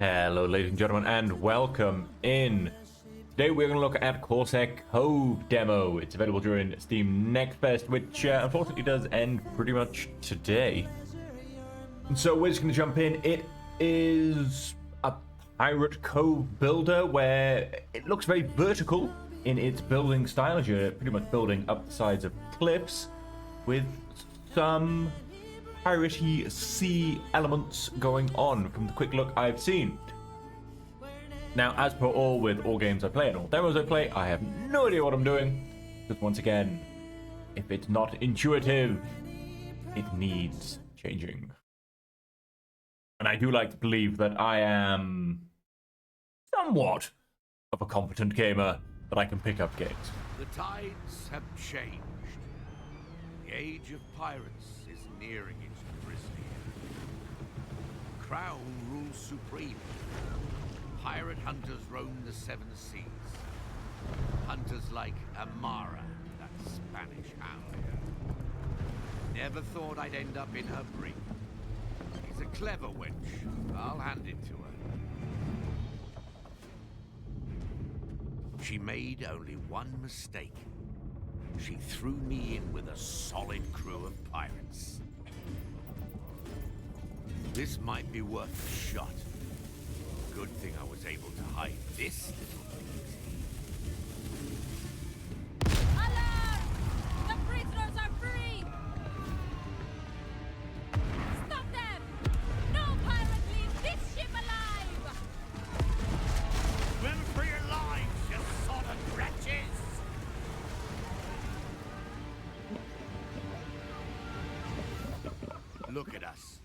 Hello, ladies and gentlemen, and welcome in. Today we're going to look at Corsair Cove demo. It's available during Steam Next Fest, which unfortunately does end pretty much today. And so we're just going to jump in. It is a pirate cove builder where it looks very vertical in its building style, as you're pretty much building up the sides of cliffs with some piratey sea elements going on from the quick look I've seen. Now, as per all with all games I play and all demos I play, I have no idea what I'm doing. Because once again, if it's not intuitive, it needs changing. And I do like to believe that I am somewhat of a competent gamer, that I can pick up games. The tides have changed. The age of pirates is nearing its grisly end. Crown rules supreme. Pirate hunters roam the seven seas. Hunters like Amara, that Spanish hound. Never thought I'd end up in her brig. She's a clever wench. I'll hand it to her. She made only one mistake. She threw me in with a solid crew of pirates. This might be worth a shot. Good thing I was able to hide this little thing. Alarm! The prisoners are free! Stop them! No pirate leaves this ship alive! Swim for your lives, you sodden wretches! Look at us.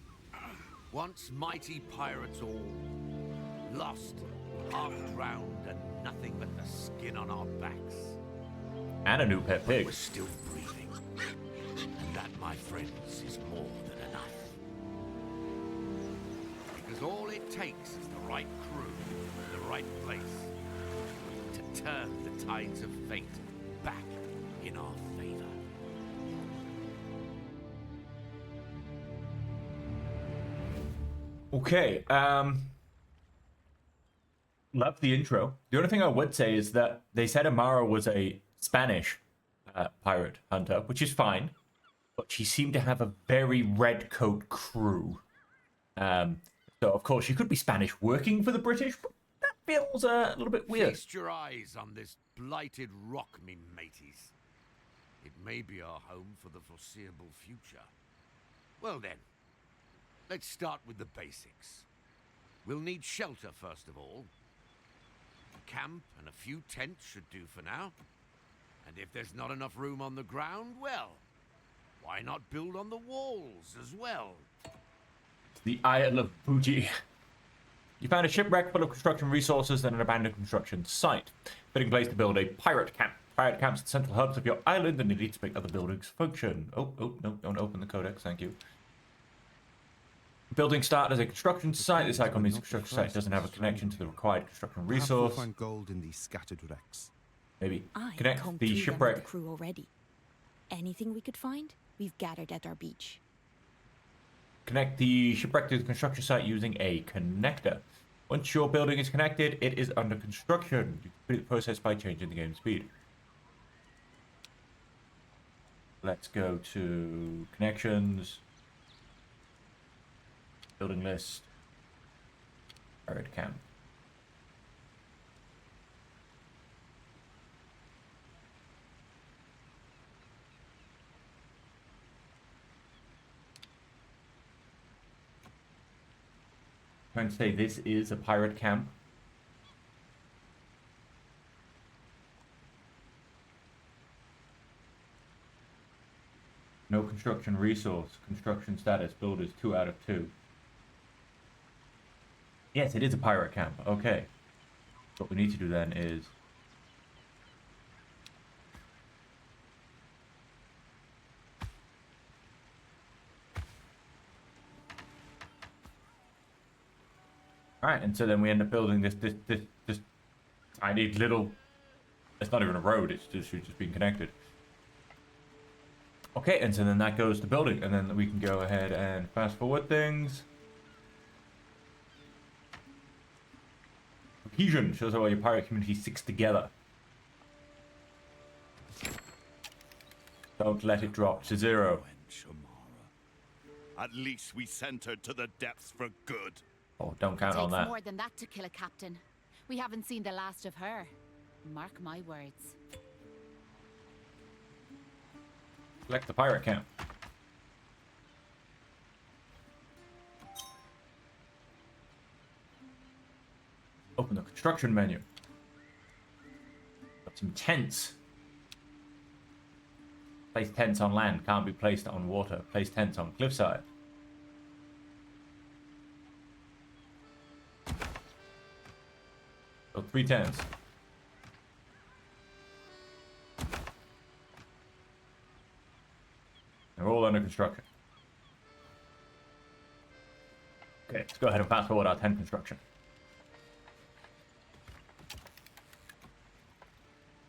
Once mighty pirates all. Lost, half drowned, and nothing but the skin on our backs. And a new pet pig. We're still breathing. And that, my friends, is more than enough. Because all it takes is the right crew in the right place to turn the tides of fate back in our favor. Okay, love the intro. The only thing I would say is that they said Amara was a Spanish pirate hunter, which is fine, but she seemed to have a very red coat crew. So of course she could be Spanish working for the British, but that feels a little bit weird. Feast your eyes on this blighted rock, me mateys. It may be our home for the foreseeable future. Well then, let's start with the basics. We'll need shelter first of all. A camp and a few tents should do for now. And if there's not enough room on the ground, well, why not build on the walls as well? The Isle of Booty. You found a shipwreck full of construction resources and an abandoned construction site. Fitting place to build a pirate camp. Pirate camps are the central hubs of your island and need to make other buildings function. Oh, no, don't open the codex, thank you. Building started as a construction site. This icon means the construction site doesn't have a connection to the required construction resource. We'll find gold in these scattered wrecks. Maybe I connect combed the through them with shipwreck. the crew already. Anything we could find, we've gathered at our beach. Connect the shipwreck to the construction site using a connector. Once your building is connected, it is under construction. You complete the process by changing the game speed. Let's go to connections. Building list. Pirate camp. Trying to say this is a pirate camp. No construction resource. Construction status. Builders 2 out of 2. Yes, it is a pirate camp. Okay. What we need to do then is... Alright, and so then we end up building this tiny little... It's not even a road, it's just being connected. Okay, and so then that goes to building, and then we can go ahead and fast forward things. cohesion shows how well your pirate community sticks together. Don't let it drop to 0. At least we sent her to the depths for good. Oh, don't count on Takes that. more than that to kill a captain. We haven't seen the last of her. Mark my words. Select the pirate camp. Open the construction menu. Got some tents. Place tents on land. Can't be placed on water. Place tents on cliffside. So 3 tents. They're all under construction. Okay, let's go ahead and fast forward our tent construction.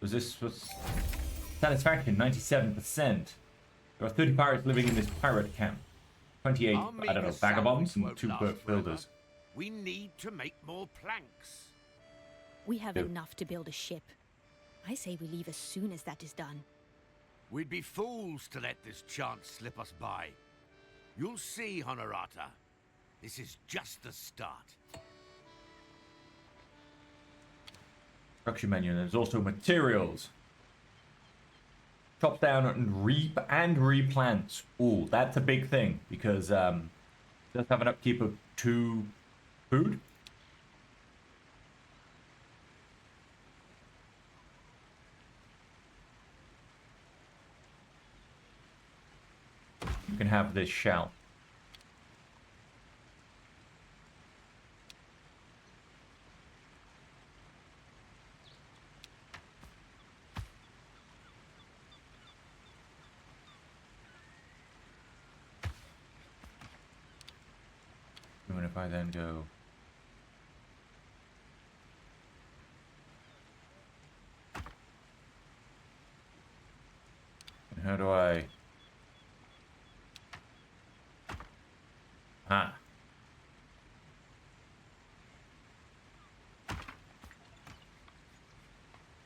This was satisfaction, 97%. There are 30 pirates living in this pirate camp. 28, Our I don't know, meager vagabonds salvage and 2 won't boat last forever. builders. We need to make more planks. We have Yep. enough to build a ship. I say we leave as soon as that is done. We'd be fools to let this chance slip us by. You'll see, Honorata. This is just the start. Construction menu, and there's also materials. Chop down and replant. Ooh, that's a big thing because it does have an upkeep of 2 food. You can have this shell. And if I then go and how do I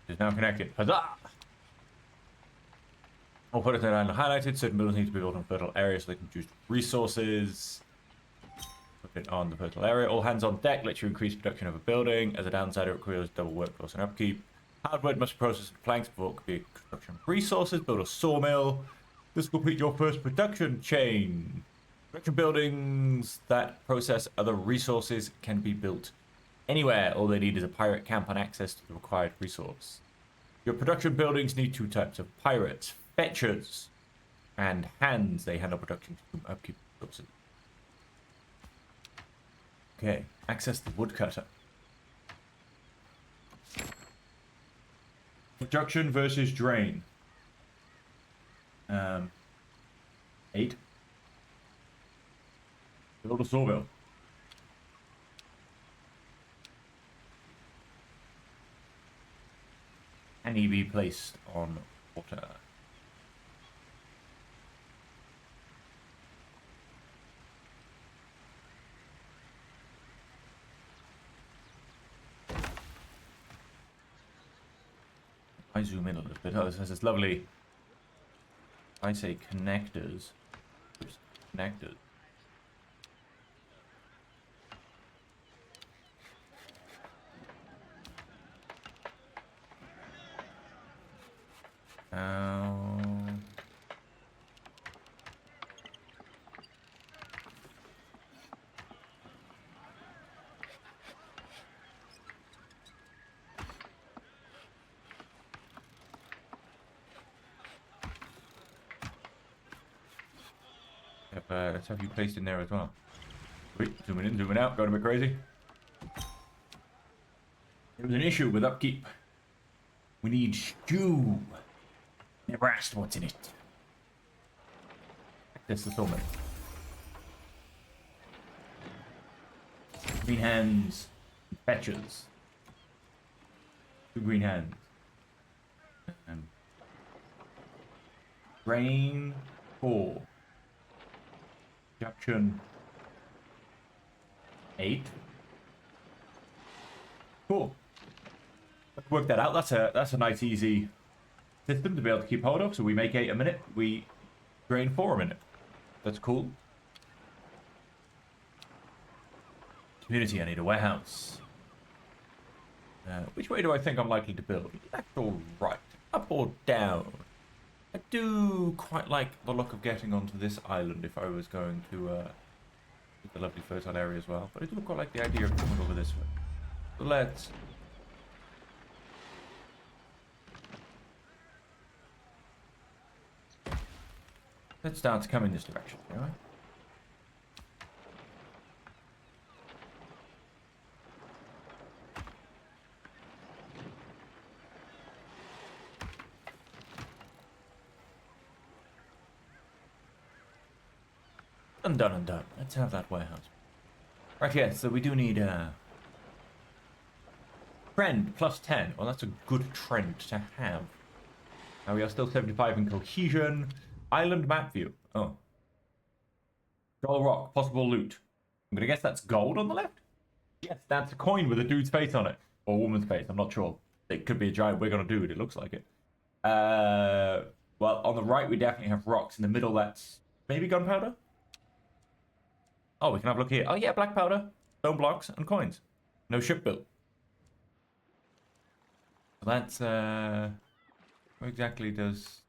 it's now connected. Huzzah! All products that are highlighted. Certain buildings need to be built on fertile areas so they can produce resources. Put it on the fertile area. All hands on deck lets you increase production of a building. As a downside, it requires double workforce and upkeep. Hardwood must be processed into planks before it could be construction resources. Build a sawmill. This will complete your first production chain. Production buildings that process other resources can be built anywhere. All they need is a pirate camp and access to the required resource. Your production buildings need 2 types of pirates: fetchers and hands. They handle production to upkeep resources. Okay, access the woodcutter. Production versus drain. 8. Build a sawmill. Can he be placed on water? I zoom in a little bit. Oh, this has this lovely, I say connectors. Oops, connectors. Let's have you placed in there as well. Wait, zooming in, zooming out, going a bit crazy. There was an issue with upkeep. We need stew. Never asked what's in it. That's the sawmill. Green hands, fetchers. 2 green hands. And grain 4. Production 8. Cool. Let's work that out. That's a nice, easy system to be able to keep hold of. So we make 8 a minute. We drain 4 a minute. That's cool. Community, I need a warehouse. Which way do I think I'm likely to build? Left or right? Up or down? I do quite like the look of getting onto this island if I was going to the lovely fertile area as well. But I do quite like the idea of coming over this way. So let's start to come in this direction, alright? Undone, undone. Let's have that warehouse. Right, yes, so we do need trend plus 10. Well, that's a good trend to have. Now we are still 75 in cohesion. Island map view. Oh. Gold rock, possible loot. I'm gonna guess that's gold on the left? Yes, that's a coin with a dude's face on it. Or a woman's face, I'm not sure. It could be a giant wig on a dude, it looks like it. Well, on the right we definitely have rocks. In the middle that's maybe gunpowder? Oh, we can have a look here. Oh yeah, black powder, stone blocks, and coins. No ship built. So that's what exactly does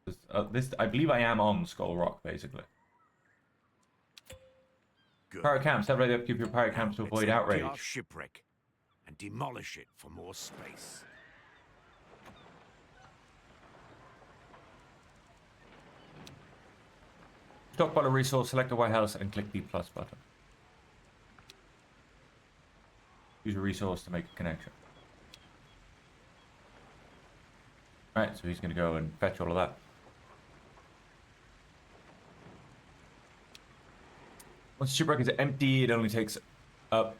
this? I believe I am on Skull Rock, basically. Good. Pirate camps. Have ready upkeep your pirate camps to avoid Let's empty outrage. our shipwreck and demolish it for more space. Stockpile a resource, select a White House, and click the plus button. Use a resource to make a connection. Right, so he's going to go and fetch all of that. Once the shipwreck is empty, it only takes up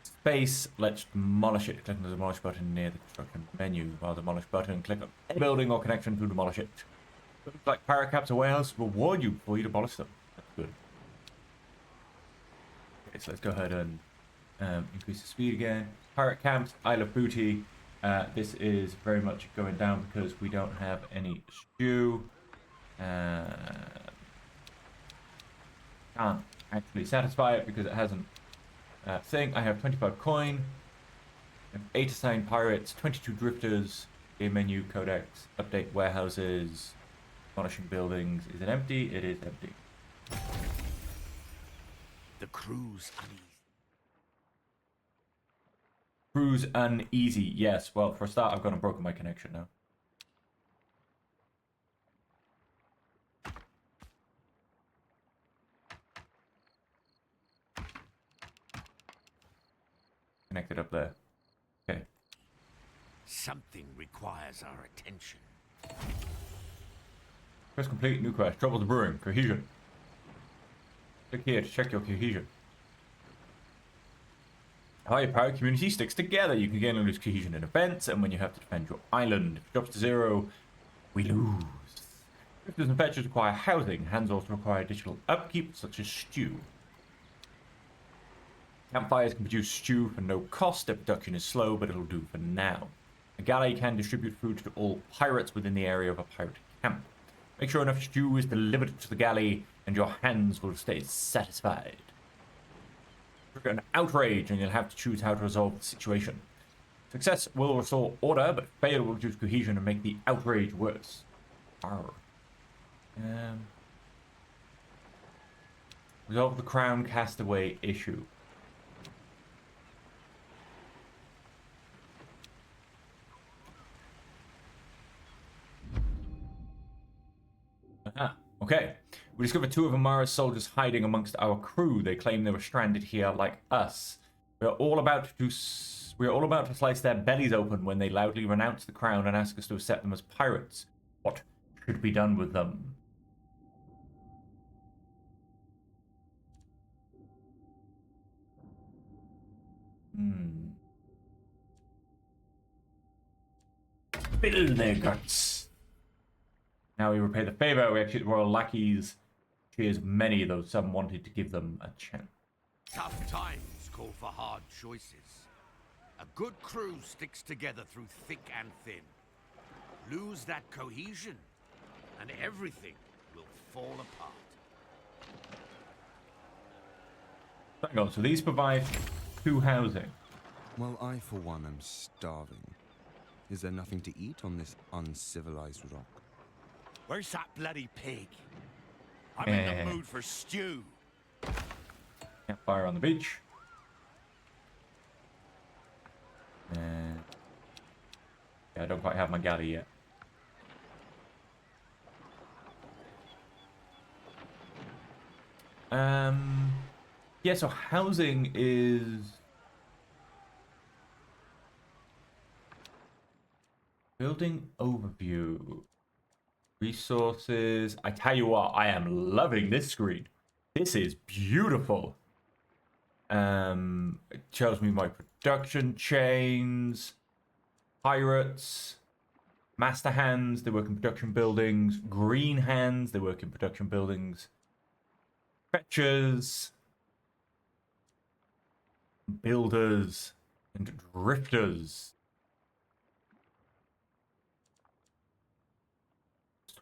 space. Let's demolish it. Click on the demolish button near the construction menu. While the demolish button, click on any building or connection to demolish it. Looks like pirate caps or warehouse reward you before you demolish them. That's good. Okay, so let's go ahead and increase the speed again. Pirate camps, Isle of Booty. This is very much going down because we don't have any stew. Can't actually satisfy it because it hasn't thing. I have 25 coin. I have 8 assigned pirates, 22 drifters, game menu, codex, update warehouses, demolishing buildings. Is it empty? It is empty. The crew's uneasy. Crew's uneasy. Yes. Well, for a start, I've gone and broken my connection now. Connected up there. Okay. Something requires our attention. Quest complete. New quest. Troubles brewing. Cohesion. Click here to check your cohesion. How your pirate community sticks together. You can gain and lose cohesion in events, and when you have to defend your island. If it drops to 0, we lose. Drifters and fetchers require housing. Hands also require additional upkeep, such as stew. Campfires can produce stew for no cost. Their production is slow, but it'll do for now. A galley can distribute food to all pirates within the area of a pirate camp. Make sure enough stew is delivered to the galley, and your hands will stay satisfied. Trigger an outrage, and you'll have to choose how to resolve the situation. Success will restore order, but failure will reduce cohesion and make the outrage worse. Arr. Resolve the crown castaway issue. Okay. We discovered 2 of Amara's soldiers hiding amongst our crew. They claim they were stranded here like us. We are all about to slice their bellies open when they loudly renounce the crown and ask us to accept them as pirates. What should be done with them? Spill their guts. Now we repay the favor. We execute royal lackeys. Cheers many, though some wanted to give them a chance. Tough times call for hard choices. A good crew sticks together through thick and thin. Lose that cohesion, and everything will fall apart. Hang on, so these provide 2 housing. Well, I for one am starving. Is there nothing to eat on this uncivilized rock? Where's that bloody pig? I'm in the mood for stew. Campfire on the beach. Yeah, I don't quite have my galley yet. Yeah, so housing is building overview. Resources. I tell you what, I am loving this screen. This is beautiful. It shows me my production chains, pirates, master hands, they work in production buildings, green hands, they work in production buildings, fetchers, builders, and drifters.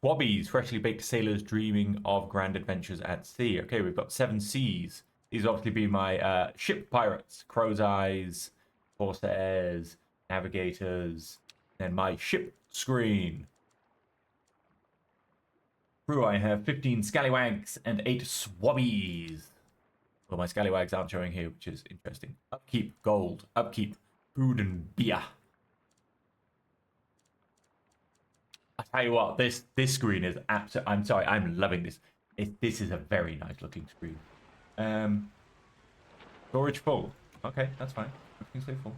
Swabbies, freshly baked sailors dreaming of grand adventures at sea. Okay, we've got 7 seas. These obviously be my ship pirates, crow's eyes, corsairs, navigators, and my ship screen. Crew, I have 15 scallywags and 8 swabbies. Well, my scallywags aren't showing here, which is interesting. Upkeep, gold, upkeep, food and beer. I tell you what, this screen is absolutely. I'm sorry, I'm loving this. This is a very nice looking screen. Storage full. Okay, that's fine. Everything's stay full.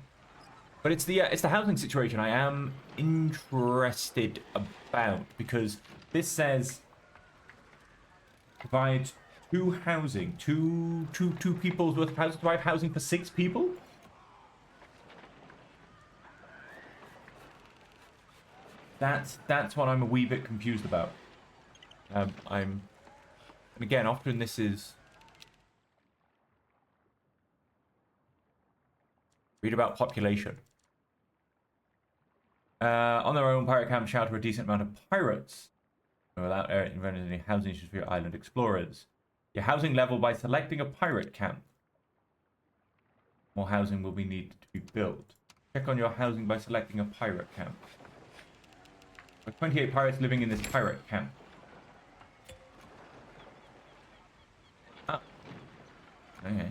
But it's the housing situation I am interested about, because this says provide 2 housing, two people's worth of housing. Do I have housing for 6 people? That's what I'm a wee bit confused about. And again, often this is read about population. On their own, pirate camps shelter a decent amount of pirates without inventing any housing issues for your island explorers. Your housing level by selecting a pirate camp. More housing will be needed to be built. Check on your housing by selecting a pirate camp. There are 28 pirates living in this pirate camp. Ah. Okay.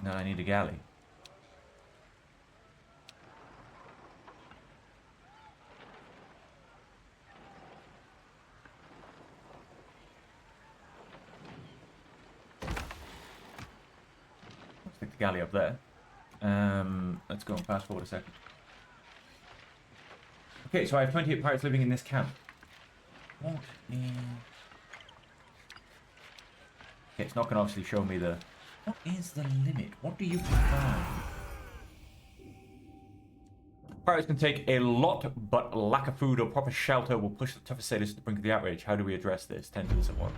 Now I need a galley. Let's stick the galley up there. Let's go and fast forward a second. Okay, so I have 28 pirates living in this camp. What is... Okay, it's not going to obviously show me the... What is the limit? What do you prefer? Pirates can take a lot, but lack of food or proper shelter will push the toughest sailors to the brink of the outrage. How do we address this? 10 to this at once.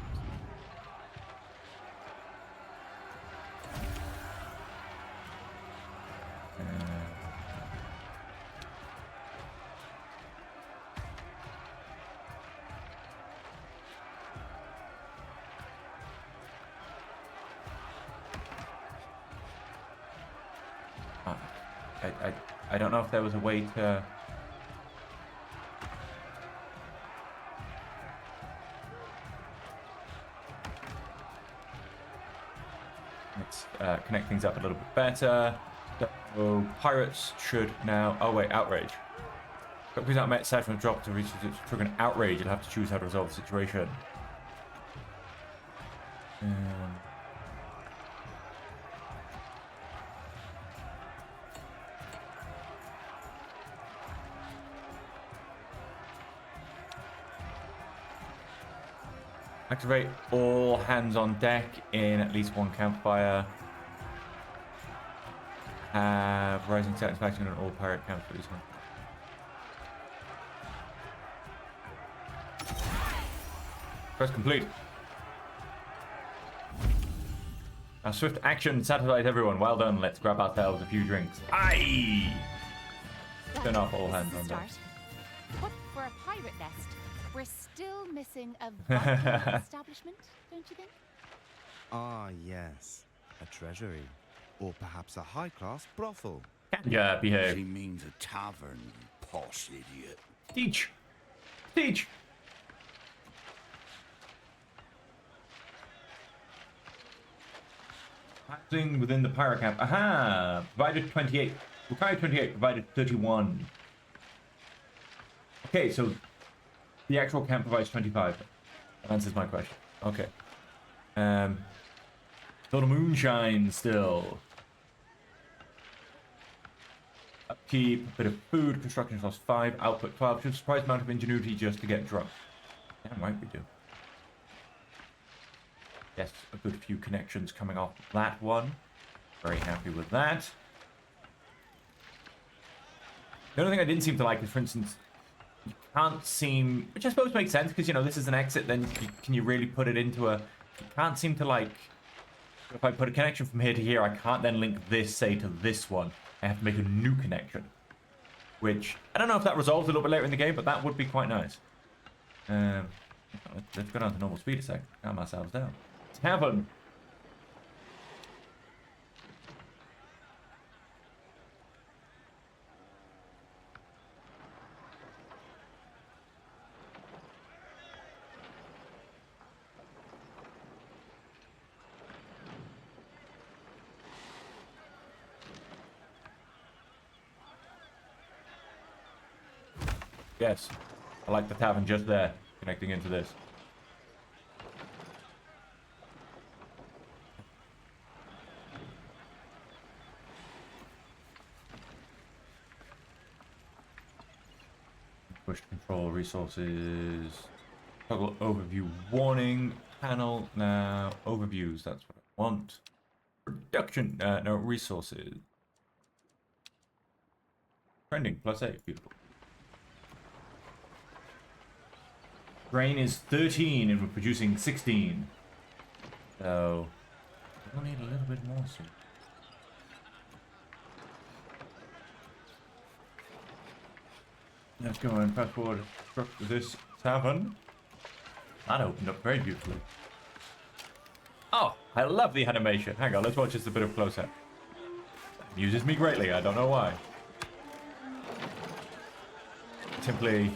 I don't know if there was a way to... Let's connect things up a little bit better. So pirates should now... Oh wait, outrage. But because that met aside from a drop to reach to trigger an outrage, you'll have to choose how to resolve the situation. Activate all hands on deck in at least 1 campfire. Have rising satisfaction on all pirate camps for this one. Quest complete. Our swift action satisfies everyone. Well done. Let's grab ourselves a few drinks. Aye! Turn off all hands on deck. But for a pirate nest, we're still missing a vital establishment, don't you think? Ah, yes. A treasury. Or perhaps a high-class brothel. Yeah, She behave. means a tavern, you posh idiot. Teach! Teach! Passing within the pirate camp. Aha! Provided 28. Required 28. Provided 31. Okay, so the actual camp provides 25. That answers my question. Okay. Still the moonshine still. Upkeep, a bit of food, construction costs 5, output 12. Should surprise amount of ingenuity just to get drunk. Damn right we do. Yes, a good few connections coming off that one. Very happy with that. The only thing I didn't seem to like is, for instance, you can't seem, which I suppose makes sense because, you know, this is an exit, then can you really put it into a, you can't seem to like, if I put a connection from here to here, I can't then link this, say, to this one. I have to make a new connection. Which, I don't know if that resolves a little bit later in the game, but that would be quite nice. Let's go down to normal speed a sec. Calm ourselves down. Tavern. Yes, I like the tavern just there, connecting into this. Push to control resources. Toggle overview warning panel. Now overviews, that's what I want. Production, no resources. Trending +8, beautiful. Grain is 13 and we're producing 16. So we'll need a little bit more soon. Let's go and fast forward to this tavern. That opened up very beautifully. Oh, I love the animation. Hang on, let's watch just a bit of close-up. Amuses me greatly, I don't know why. Simply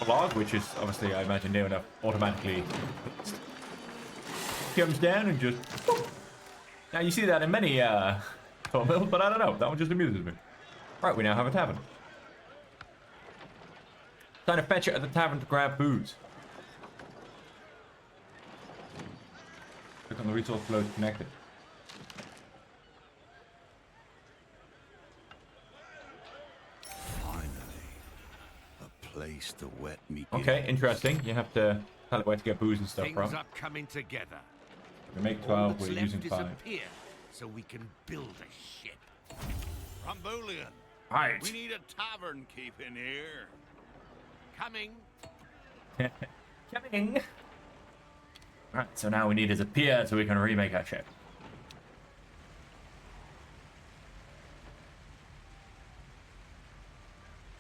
a log, which is obviously, I imagine, near enough, automatically comes down and just... Whoop. Now you see that in many sawmills, but I don't know, that one just amuses me. Right, we now have a tavern. Time to fetch it at the tavern to grab booze. Click on the resource flow to connect it. Place to wet me. Okay, interesting. You have to tell it where to get booze and stuff Things from. are coming together. We make All 12, that's we're left using is 5. a pier, so we can build a ship. Rumbulian, Right. we need a tavern keep in here. Coming. Coming. Right, so now we need is a pier so we can remake our ship.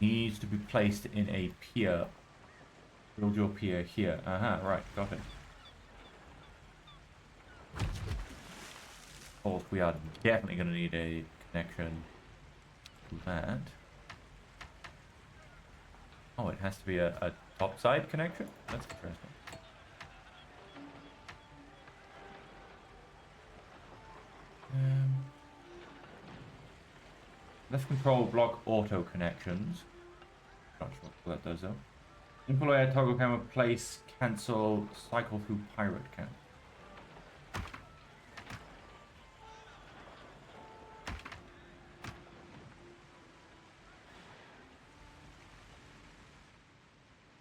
Needs to be placed in a pier. Build your pier here. Right, got it. Of course, we are definitely going to need a connection to that. Oh, it has to be a topside connection? That's interesting. Let's control block auto connections. Not sure what that does though. Employ a toggle camera, place, cancel, cycle through pirate camp.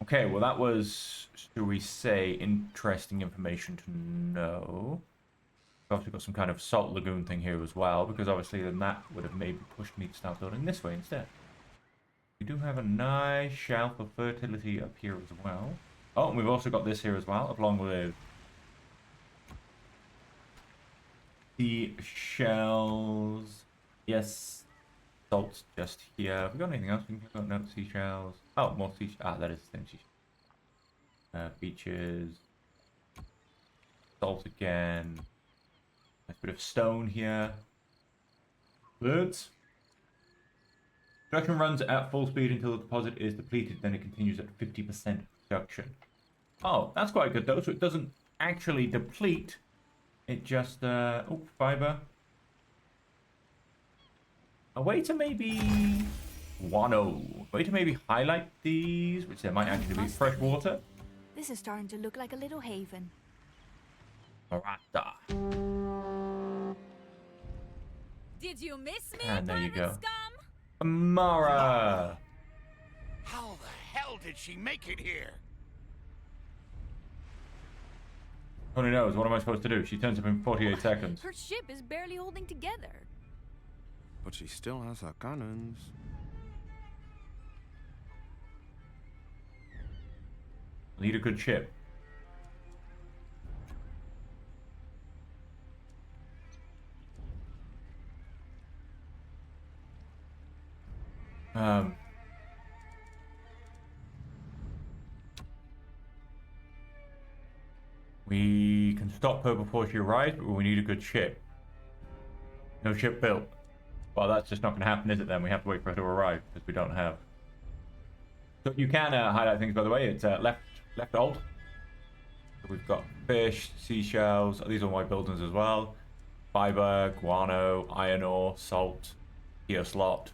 Okay, well that was, should we say, interesting information to know. We've obviously got some kind of salt lagoon thing here as well, because obviously then that would have maybe pushed me to start building this way instead. We do have a nice shelf of fertility up here as well. Oh, and we've also got this here as well, along with seashells. Yes. Salt's just here. Have we got anything else? No seashells. Oh, more seashells. Ah, that is the same seashell. Beaches. Salt again. Nice bit of stone here. Birds. Production runs at full speed until the deposit is depleted, then it continues at 50% production. Oh, that's quite good though, so it doesn't actually deplete. It just, oh, fiber. A way to maybe... Guano. A way to maybe highlight these, which there might actually be fresh water. This is starting to look like a little haven. Marata. Did you miss me, And there you pirate go. scum? Mara! How the hell did she make it here? Who knows? What am I supposed to do? She turns up in 48 seconds. Her ship is barely holding together. But she still has her cannons. Need a good ship. We can stop her before she arrives, but we need a good ship. No ship built. Well, that's just not going to happen, is it then? We have to wait for her to arrive, because we don't have. So you can highlight things, by the way. It's left alt. So we've got fish, seashells. These are my buildings as well. Fiber, guano, iron ore, salt, pier slot,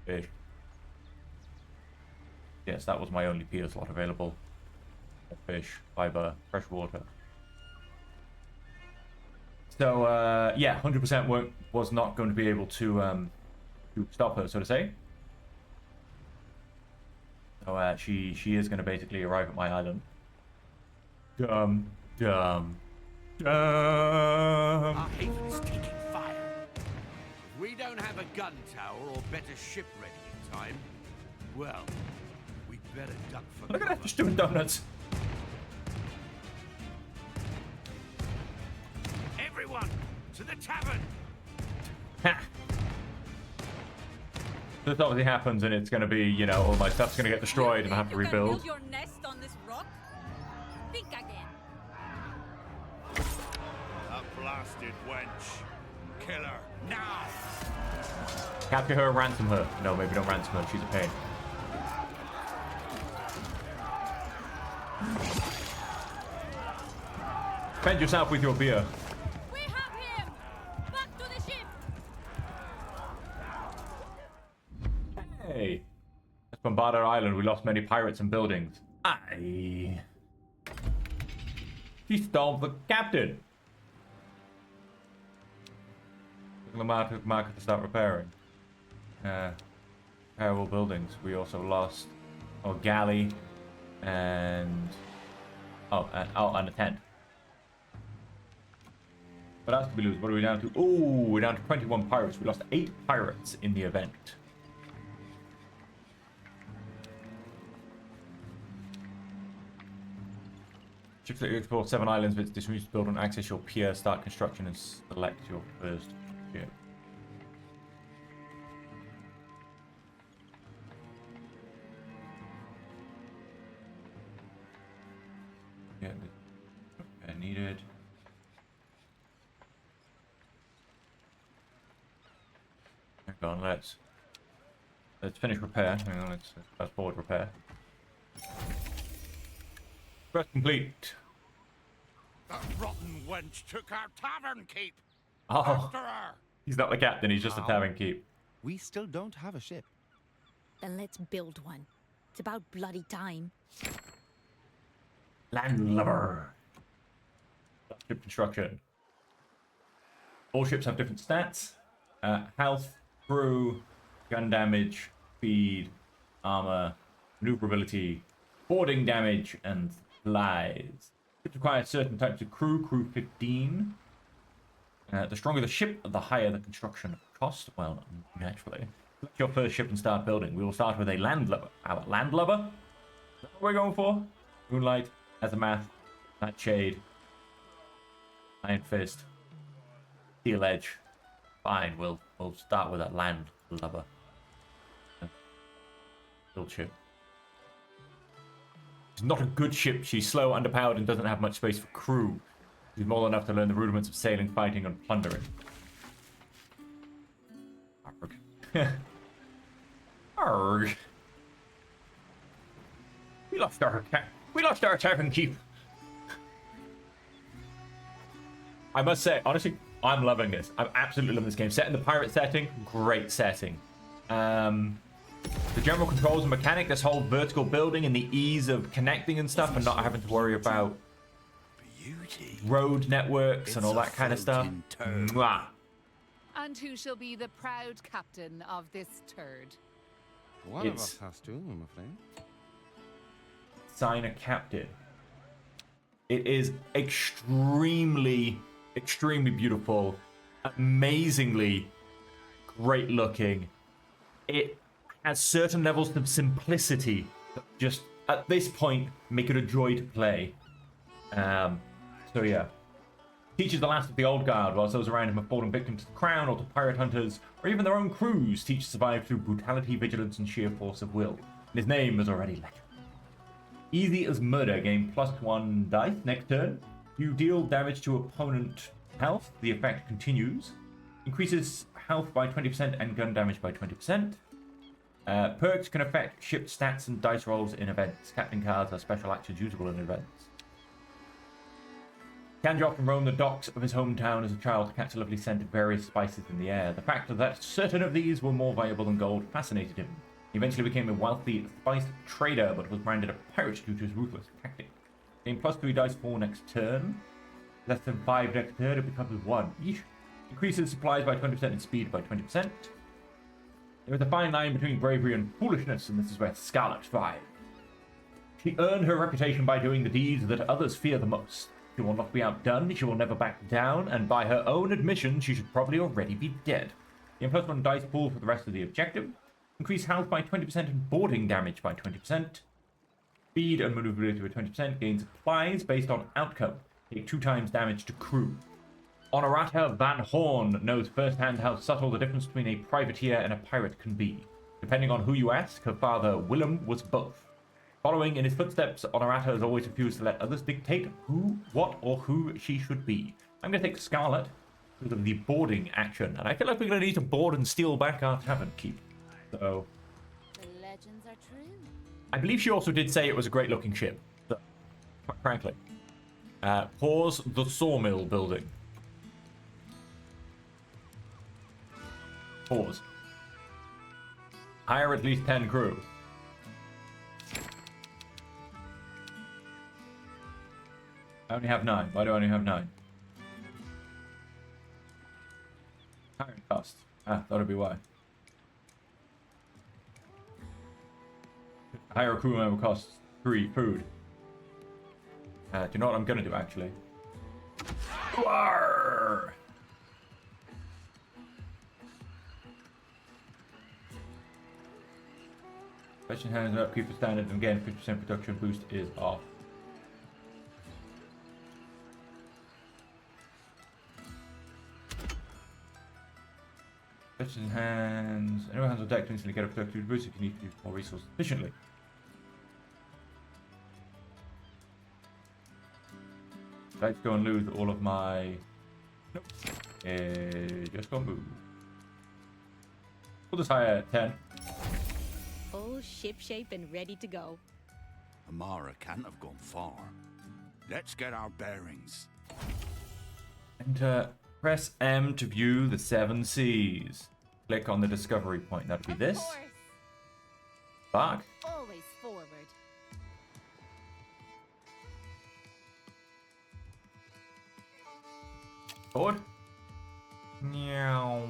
fish. Yes, that was my only pier slot available. Fish, fiber, fresh water. So yeah, 100% was not going to be able to stop her, so to say. So she is going to basically arrive at my island. Our haven's taking fire. If we don't have a gun tower or better ship ready in time, well, we'd better duck for Look at cover. that, just doing donuts. Everyone, to the tavern! Ha! This obviously happens, and it's going to be, you know, all my stuff's going to get destroyed, and I have to You can rebuild. build your nest on this rock? Think again. A blasted wench. Kill her now. Capture her, ransom her. No, maybe don't ransom her. She's a pain. Defend yourself with your beer. We have him! Back to the ship! Hey. Let's bombard our island. We lost many pirates and buildings. Aye. She stole the captain. The market to start repairing. Repairable buildings. We also lost our galley and and a tent. What else did we lose? What are we down to? Oh, we're down to 21 pirates. We lost 8 pirates in the event. Ships that you explore 7 islands, but this means to build and access your pier, start construction, and select your first ship. Yeah, repair needed. Hang on, let's finish repair. Hang on, let's forward repair. Quest complete. That rotten wench took our tavern keep! Oh, After her! he's not the captain, he's just a Ow. tavern keep. We still don't have a ship. Then let's build one. It's about bloody time. Landlubber. Ship construction. All ships have different stats. Health, crew, gun damage, speed, armor, maneuverability, boarding damage, and supplies. Ships require certain types of crew, crew 15. The stronger the ship, the higher the construction cost. Well, naturally. Select your first ship and start building. We will start with a landlubber. Our landlubber? Is that what we're going for? Moonlight, Azimath, Nightshade, Iron Fist. Steel Edge. Fine, we'll start with that land lubber. Build ship. She's not a good ship. She's slow, underpowered, and doesn't have much space for crew. She's more than enough to learn the rudiments of sailing, fighting, and plundering. Arg. Arg. We lost our attack and keep. I must say, honestly, I'm loving this. I'm absolutely loving this game. Set in the pirate setting, great setting. The general controls and mechanic, this whole vertical building and the ease of connecting and stuff and not having to worry about road networks and all that kind of stuff. Mwah. And who shall be the proud captain of this turd? One of us has to, I'm afraid. Sign a captain. It is extremely beautiful, amazingly great looking. It has certain levels of simplicity that just at this point make it a joy to play. So yeah. Teaches the last of the old guard, whilst those around him have fallen victim to the crown or to pirate hunters, or even their own crews. Teach to survive through brutality, vigilance, and sheer force of will. And his name is already legendary. Easy as murder. Gain +1 dice next turn. You deal damage to opponent health. The effect continues. Increases health by 20% and gun damage by 20%. Perks can affect ship stats and dice rolls in events. Captain cards are special actions usable in events. Kanji often roamed the docks of his hometown as a child to catch a lovely scent of various spices in the air. The fact that certain of these were more valuable than gold fascinated him. He eventually became a wealthy spice trader, but was branded a pirate due to his ruthless tactics. Gain +3 dice for next turn. Less than 5 next turn, it becomes 1. Yeesh. Increases supplies by 20% and speed by 20%. There is a fine line between bravery and foolishness, and this is where Scarlet thrives. She earned her reputation by doing the deeds that others fear the most. She will not be outdone, she will never back down, and by her own admission, she should probably already be dead. Gain +1 dice pool for the rest of the objective. Increase health by 20% and boarding damage by 20%. Speed and maneuverability by 20%. Gain supplies based on outcome. Take 2 times damage to crew. Honorata Van Horn knows firsthand how subtle the difference between a privateer and a pirate can be. Depending on who you ask, her father, Willem, was both. Following in his footsteps, Honorata has always refused to let others dictate who, what, or who she should be. I'm going to take Scarlet because of the boarding action, and I feel like we're going to need to board and steal back our tavern keep. So, The legends are true. I believe she also did say it was a great-looking ship. So, quite frankly, pause the sawmill building. Pause. Hire at least 10 crew. I only have 9. Why do I only have 9? Hiring cost. That'll be why. Hire a crew member costs 3 food. Do you know what I'm gonna do actually? Roar! Question hands up, keep it standard, and again 50% production boost is off. Question hands. Anyone hands on deck to instantly get a productive boost if you need to use more resources efficiently. Let's go and lose all of my. Nope. Just go and move. We'll just hire 10. All shipshape and ready to go. Amara can't have gone far. Let's get our bearings. Enter. Press M to view the 7 seas. Click on the discovery point. That'll be Of this. course. Back. Always forward. Forward. Meow.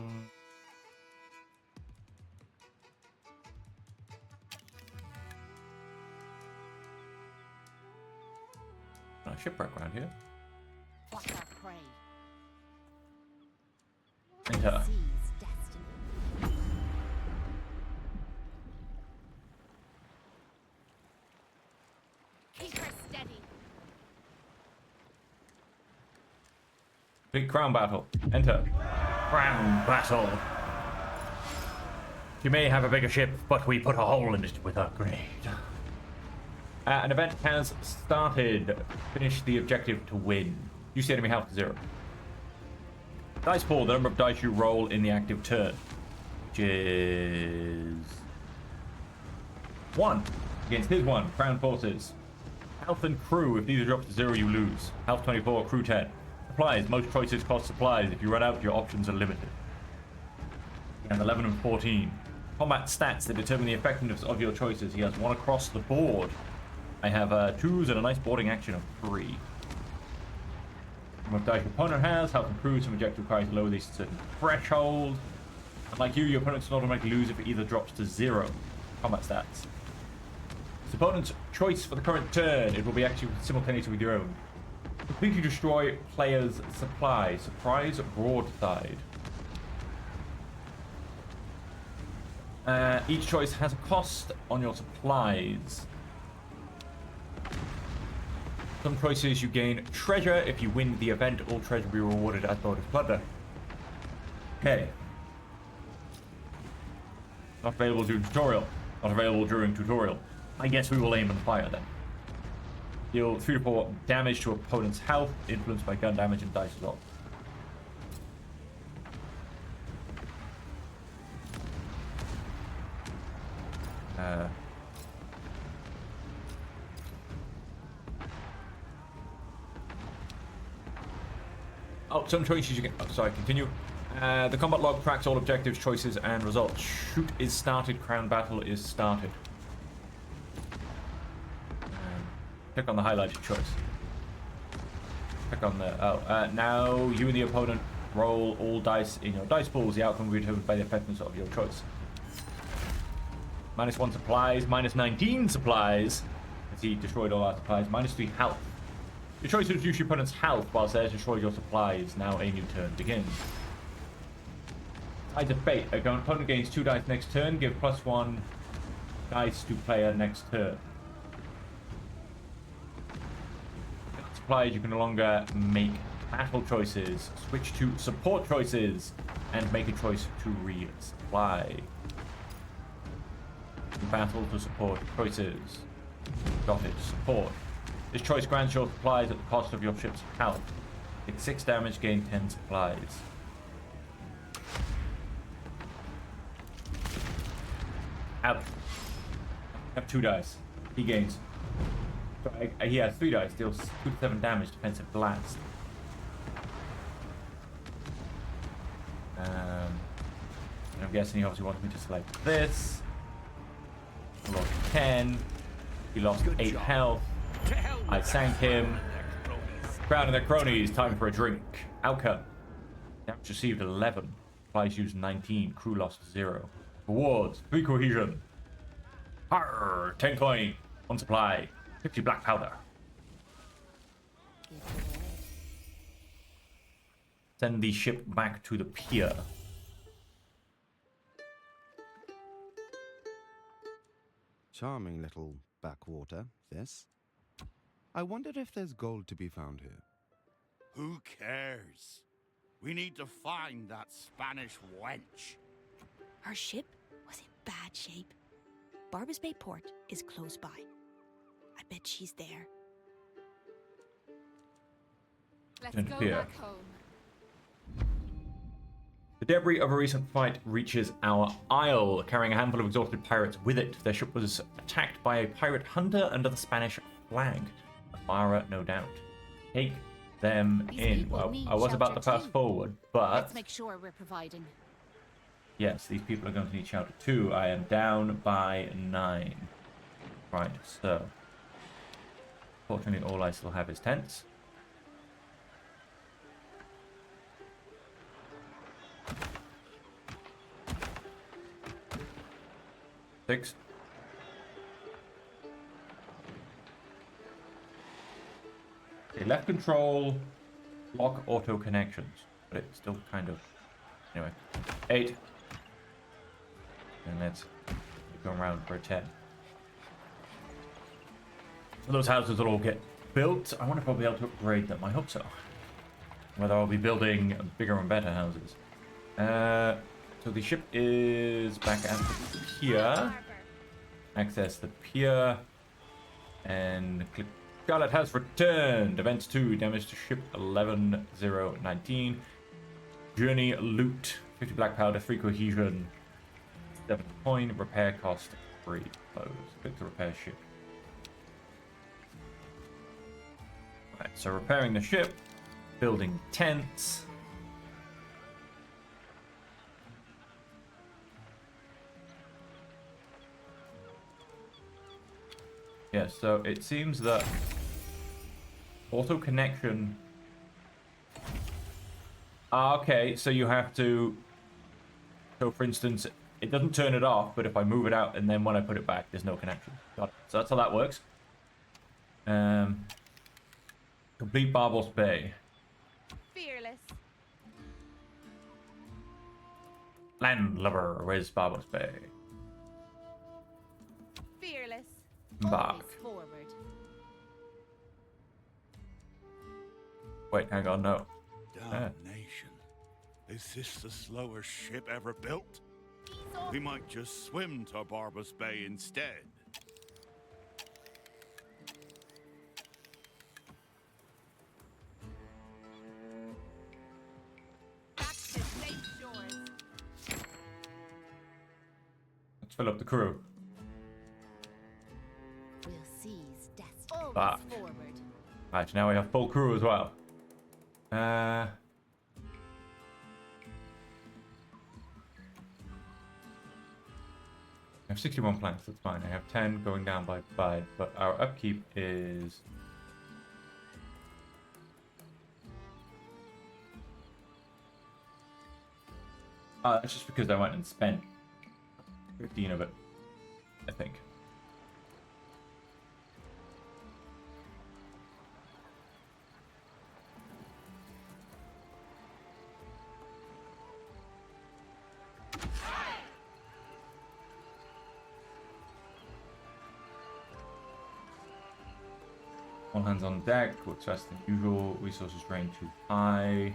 Shipwreck around here. What's our prey? Enter. Sees destiny. Keep her steady. Big crown battle. Enter. Crown battle. You may have a bigger ship, but we put a hole in it with a grenade. An event has started. Finish the objective to win. Use the enemy health to 0. Dice pool, the number of dice you roll in the active turn, which is 1 against his 1. Crown forces. Health and crew, if these are dropped to 0, you lose. Health 24, crew 10. Supplies, most choices cost supplies. If you run out, your options are limited. And 11 and 14. Combat stats that determine the effectiveness of your choices. He has 1 across the board. I have 2s and a nice boarding action of 3. Number of dice your opponent has, health and crew, some objective requires lower these certain threshold. And like you, your opponent will automatically lose if it either drops to 0. Combat stats. The opponent's choice for the current turn, it will be actually simultaneously with your own. Completely destroy player's supply. Surprise broadside. Each choice has a cost on your supplies. Some choices you gain treasure. If you win the event, all treasure will be rewarded as bonus plunder. Okay. Not available during tutorial. Not available during tutorial. I guess we will aim and fire then. Deal 3 to 4 damage to opponent's health, influenced by gun damage and dice as well. Some choices you can. Oh, sorry, continue. The combat log tracks all objectives, choices, and results. Shoot is started. Crown battle is started. Click on the highlighted choice. Click on the. Now you and the opponent roll all dice in your dice pools. The outcome will be determined by the effectiveness of your choice. -1 supplies, -19 supplies. As he destroyed all our supplies. -3 health. Your choice is reduce your opponent's health while there destroys your supplies. Now a new turn begins. Tides of Fate. An opponent gains 2 dice next turn. Give +1 dice to player next turn. Supplies, you can no longer make battle choices. Switch to support choices and make a choice to resupply. Battle to support choices. Got it. Support. This choice grants your supplies at the cost of your ship's health. Take 6 damage, gain 10 supplies. Out. I have 2 dice. He gains. So he has 3 dice, deals 2 to 7 damage, defensive blast. I'm guessing he obviously wants me to select this. I lost 10. He lost 8 health. I sank him. Crown and their cronies. Time for a drink. Outcome. Damage received 11. Supplies used 19. Crew lost 0. Rewards. 3 cohesion. Arr, 10 coin. 1 supply. 50 black powder. Send the ship back to the pier. Charming little backwater, this. I wonder if there's gold to be found here. Who cares? We need to find that Spanish wench. Our ship was in bad shape. Barbas Bay Port is close by. I bet she's there. Let's And go here. back home. The debris of a recent fight reaches our isle, carrying a handful of exhausted pirates with it. Their ship was attacked by a pirate hunter under the Spanish flag. A Mara, no doubt. Take them These in. people Well, need I was about to shelter pass too. forward, but Let's make sure we're providing. yes, these people are going to need shelter too. I am down by 9. Right, so fortunately all I still have is tents. Six. Okay, left control, lock auto connections, but it's still kind of, anyway. 8. And let's go around for a 10. So those houses will all get built. I wonder if I'll be able to upgrade them. I hope so. whether I'll be building bigger and better houses. So the ship is back at the pier. Access the pier. And click. Scarlet has returned. Events 2. Damage to ship 11-0-19. Journey loot. 50 black powder. 3 cohesion. 7 coin. Repair cost 3. Close. Click to repair ship. Right, so repairing the ship. Building tents. Yeah, so it seems that auto connection. Okay, so you have to. So, for instance, it doesn't turn it off, but if I move it out and then when I put it back, there's no connection. Got it. So that's how that works. Complete Barbaros Bay. Fearless. Landlubber, where's Barbaros Bay? Fearless. Back. Always forward. Wait, hang on, no. Damnation. Is this the slowest ship ever built? We might just swim to Barbaros Bay instead. Back to safe shores. Let's fill up the crew. We'll seize destiny. Always Back. forward. Right, now we have full crew as well. I have 61 planks, that's fine. I have 10 going down by 5, but our upkeep is... that's just because I went and spent 15 of it, I think. All hands on deck, works faster than usual, resources drained too high.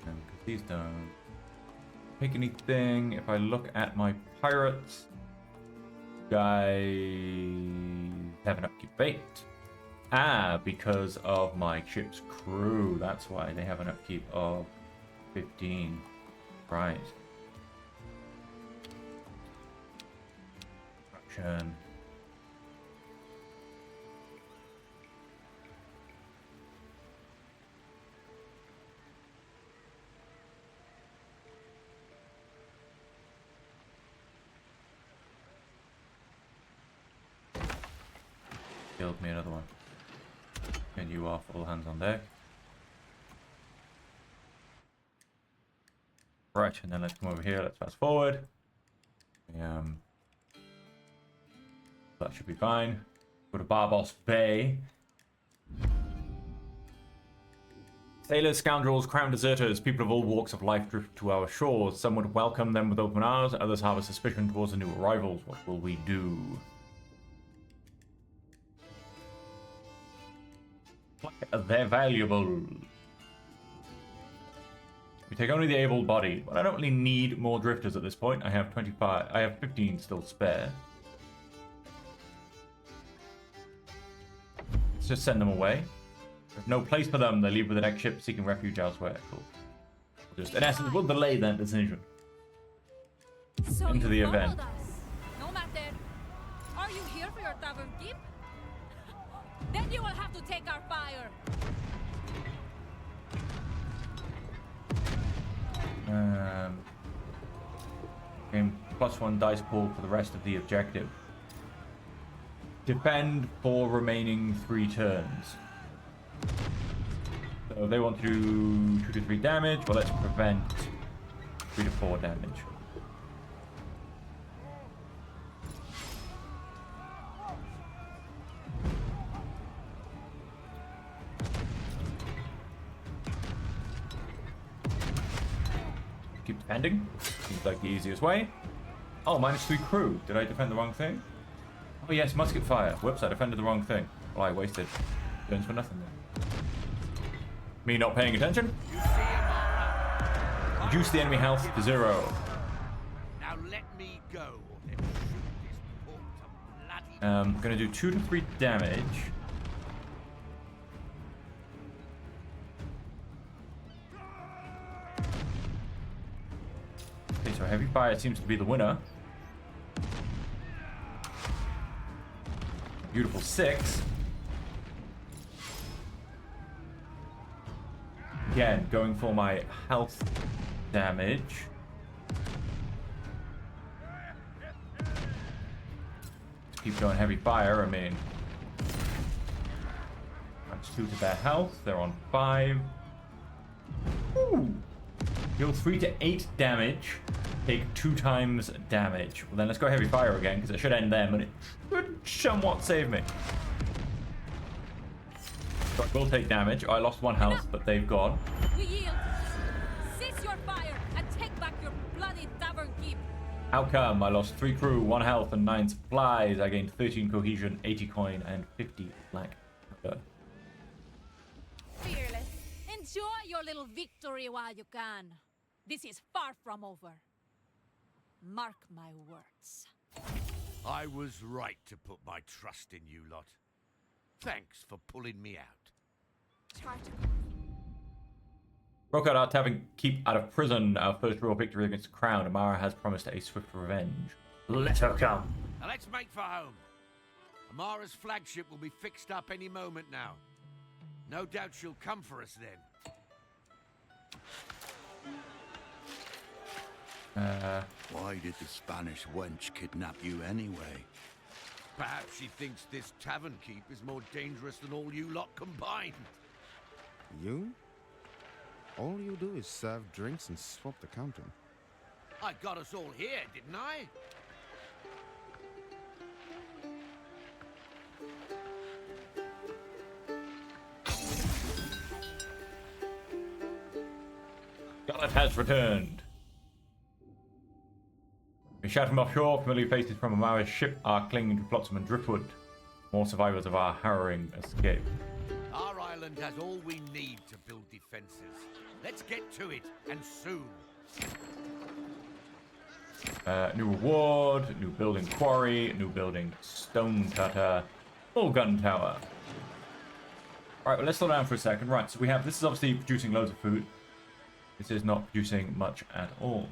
And because these don't take anything, if I look at my pirates, guys have an upkeep 8. Because of my ship's crew, that's why they have an upkeep of 15. Right. Action. Build me another one. And you off, all hands on deck. Right, and then let's come over here, let's fast forward. That should be fine. Go to Barbaros Bay. Sailors, scoundrels, crown deserters, people of all walks of life drift to our shores. Some would welcome them with open arms, others have a suspicion towards the new arrivals. What will we do? They're valuable. We take only the able-bodied, but I don't really need more drifters at this point. I have 25. I have 15 still spare. Let's just send them away. There's no place for them. They leave with the next ship seeking refuge elsewhere. Cool. Just in essence, we'll delay that decision So into the you event. followed us. No matter. Are you here for your tavern keep? Then you will have to take our fire. Game +1 dice pool for the rest of the objective. Defend for remaining 3 turns. So they want to do 2 to 3 damage, but let's prevent 3 to 4 damage. Keep defending. Seems like the easiest way. Oh, -3 crew. Did I defend the wrong thing? Oh yes, musket fire. Whoops, I defended the wrong thing. Well, I wasted turns for nothing then. Me not paying attention? You see him, Mara? Reduce the enemy health to 0. Now let me go, or they'll shoot this pork to bloody... Gonna do 2 to 3 damage. Okay, so heavy fire seems to be the winner. Beautiful 6. Again, going for my health damage. Keep going heavy fire, I mean. That's 2 to their health. They're on 5. Ooh. Deal 3 to 8 damage. Take 2 times damage. Well, then let's go heavy fire again, because it should end them, and it should somewhat save me. So I will take damage. I lost 1 health, but they've gone. We yield. Cease your fire and take back your bloody tavern keep. How come? I lost 3 crew, 1 health, and 9 supplies. I gained 13 cohesion, 80 coin, and 50 black pepper. Fearless. Enjoy your little victory while you can. This is far from over. Mark my words. I was right to put my trust in you lot. Thanks for pulling me out. Broke out our tavern keep out of prison. Our first real victory against the crown. Amara has promised a swift revenge. Let her come. Now let's make for home. Amara's flagship will be fixed up any moment now. No doubt she'll come for us then. Why did the Spanish wench kidnap you anyway? Perhaps she thinks this tavern keep is more dangerous than all you lot combined. You? All you do is serve drinks and swap the counting. I got us all here, didn't I? Scarlet has returned. We shout from offshore. Familiar faces from Amara's ship are clinging to flotsam and driftwood. More survivors of our harrowing escape. Our island has all we need to build defenses. Let's get to it, and soon. New reward, new building quarry, new building stone cutter, full gun tower. Alright, well, let's slow down for a second. Right, so we have, this is obviously producing loads of food. This is not producing much at all.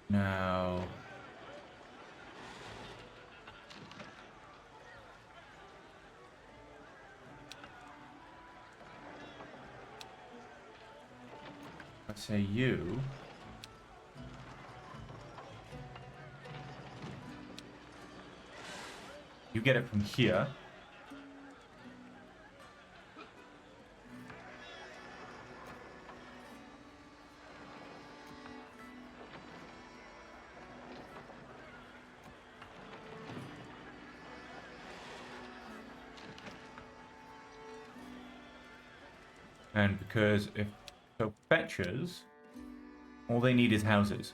Now... let's say you... You get it from here. And because if so fetchers, all they need is houses.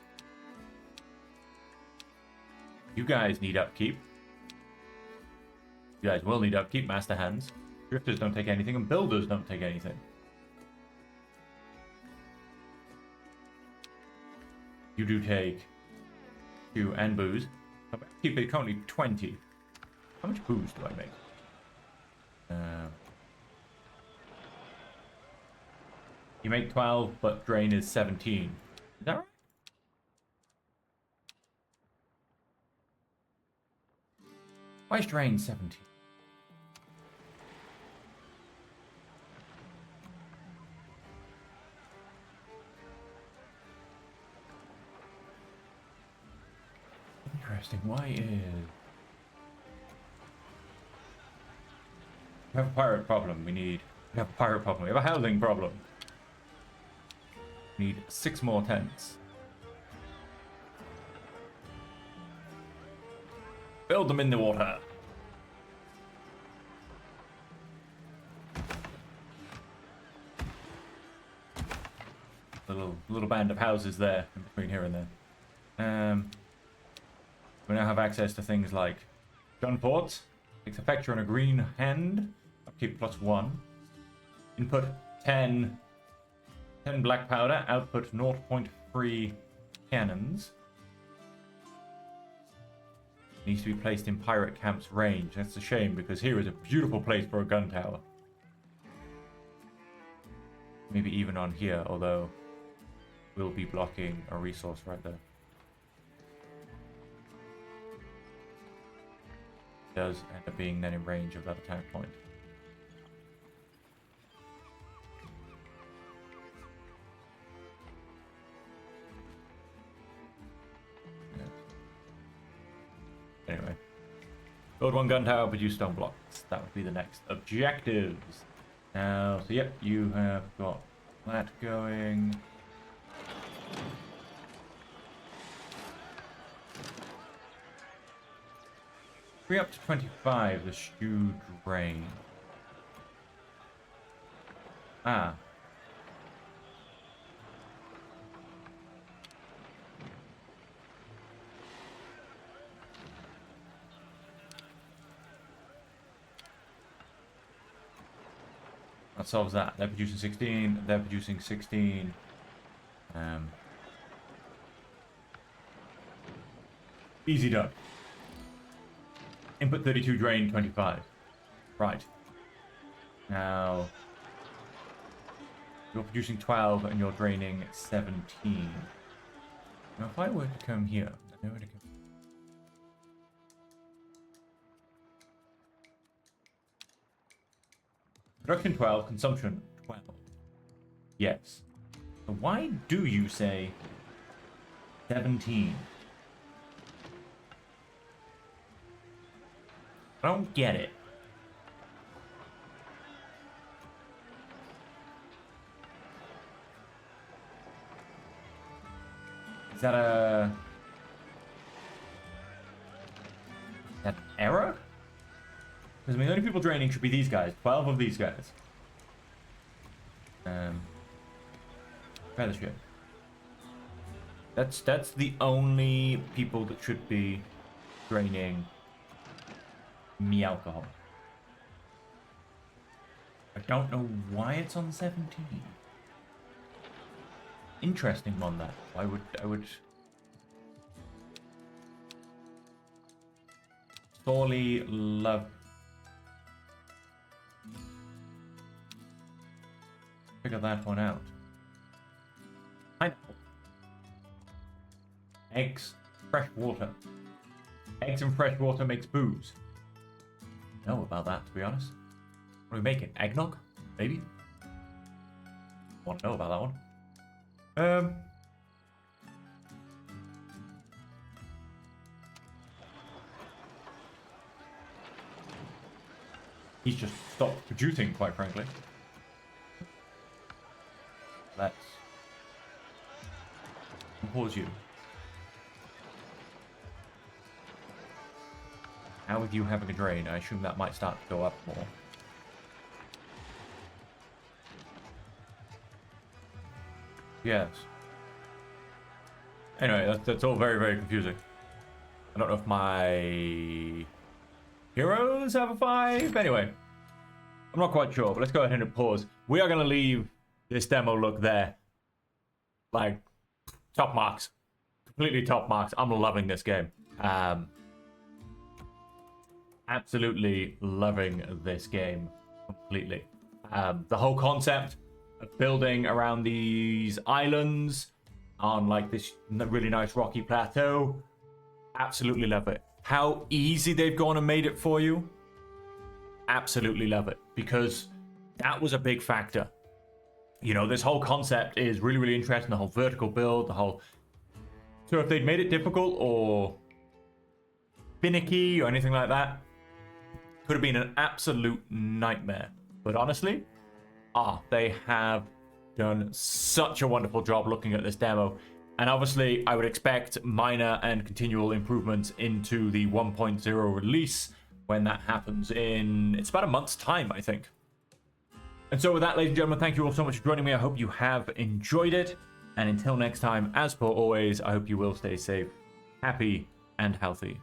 You guys need upkeep. You guys will need upkeep, master hands. Drifters don't take anything, and builders don't take anything. You do take Q and booze. Keep it currently 20. How much booze do I make? You make 12, but drain is 17. Is that right? Why is drain 17? Interesting. Why is... We have a pirate problem. We have a pirate problem. We have a housing problem. We need 6 more tents. Build them in the water. Little band of houses there in between here and there. We now have access to things like gun ports. Takes effect on a green hand. Upkeep +1. Input 10 black powder. Output 0.3 cannons. Needs to be placed in pirate camp's range. That's a shame because here is a beautiful place for a gun tower. Maybe even on here, although we'll be blocking a resource right there. Does end up being then in range of that attack point. Yeah. Anyway, build 1 gun tower, produce stone blocks. That would be the next objectives. Now, so yep, you have got that going. Free up to 25, the stew drain. Ah. That solves that. They're producing 16, they're producing 16. Easy done. Input 32, drain 25. Right. Now, you're producing 12 and you're draining 17. Now, if I were to come here, I know where to come. Production 12, consumption 12. Yes. So why do you say 17? I don't get it. Is that a... Is that an error? Because I mean, the only people draining should be these guys. 12 of these guys. Feather ship. That's the only people that should be draining me alcohol. I don't know why it's on 17. Interesting on that. I would sorely love figure that one out. Pineapple. Eggs, fresh water. Eggs and fresh water makes booze. Know about that, to be honest. What are we making? Eggnog? Maybe? Want to know about that one. He's just stopped producing, quite frankly. Let's pause you. How with you having a drain, I assume that might start to go up more. Yes. Anyway, that's all very, very confusing. I don't know if my heroes have a 5. Anyway, I'm not quite sure, but let's go ahead and pause. We are going to leave this demo look there. Like, top marks. Completely top marks. I'm loving this game. Absolutely loving this game. Completely. The whole concept of building around these islands on like this really nice rocky plateau. Absolutely love it. How easy they've gone and made it for you. Absolutely love it. Because that was a big factor. You know, this whole concept is really, really interesting. The whole vertical build, the whole... So if they'd made it difficult or finicky or anything like that, could have been an absolute nightmare. But honestly, they have done such a wonderful job looking at this demo. And obviously, I would expect minor and continual improvements into the 1.0 release when that happens in... It's about a month's time, I think. And so with that, ladies and gentlemen, thank you all so much for joining me. I hope you have enjoyed it. And until next time, as per always, I hope you will stay safe, happy, and healthy.